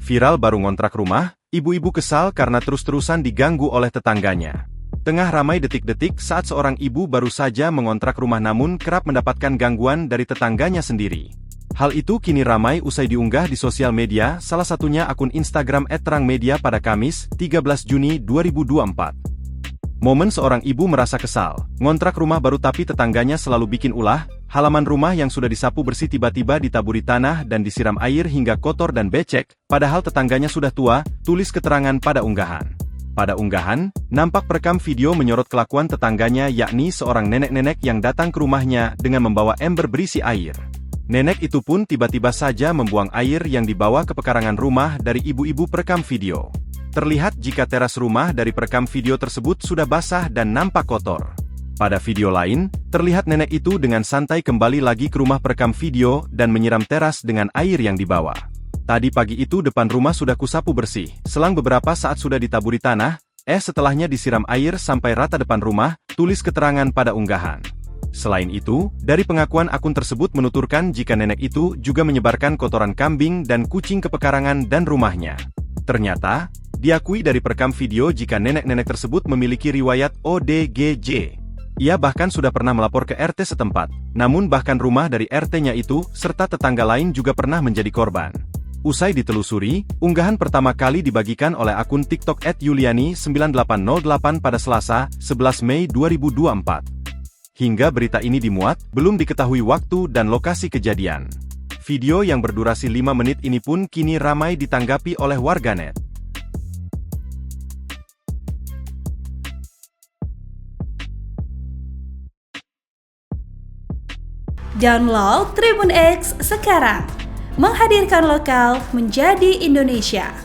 Viral baru ngontrak rumah, ibu-ibu kesal karena terus-terusan diganggu oleh tetangganya. Tengah ramai detik-detik saat seorang ibu baru saja mengontrak rumah namun kerap mendapatkan gangguan dari tetangganya sendiri. Hal itu kini ramai usai diunggah di sosial media, salah satunya akun Instagram @terangmedia pada Kamis, 13 Juni 2024. Momen seorang ibu merasa kesal, ngontrak rumah baru tapi tetangganya selalu bikin ulah, halaman rumah yang sudah disapu bersih tiba-tiba ditaburi tanah dan disiram air hingga kotor dan becek, padahal tetangganya sudah tua, tulis keterangan pada unggahan. Pada unggahan, nampak perekam video menyorot kelakuan tetangganya yakni seorang nenek-nenek yang datang ke rumahnya dengan membawa ember berisi air. Nenek itu pun tiba-tiba saja membuang air yang dibawa ke pekarangan rumah dari ibu-ibu perekam video. Terlihat jika teras rumah dari perekam video tersebut sudah basah dan nampak kotor. Pada video lain, terlihat nenek itu dengan santai kembali lagi ke rumah perekam video dan menyiram teras dengan air yang dibawa. Tadi pagi itu depan rumah sudah kusapu bersih, selang beberapa saat sudah ditaburi tanah, setelahnya disiram air sampai rata depan rumah, tulis keterangan pada unggahan. Selain itu, dari pengakuan akun tersebut menuturkan jika nenek itu juga menyebarkan kotoran kambing dan kucing ke pekarangan dan rumahnya. Ternyata, diakui dari perekam video jika nenek-nenek tersebut memiliki riwayat ODGJ. Ia bahkan sudah pernah melapor ke RT setempat, namun bahkan rumah dari RT-nya itu, serta tetangga lain juga pernah menjadi korban. Usai ditelusuri, unggahan pertama kali dibagikan oleh akun TikTok @yuliani9808 pada Selasa, 11 Mei 2024. Hingga berita ini dimuat, belum diketahui waktu dan lokasi kejadian. Video yang berdurasi 5 menit ini pun kini ramai ditanggapi oleh warganet. Download Tribun X sekarang, menghadirkan lokal menjadi Indonesia.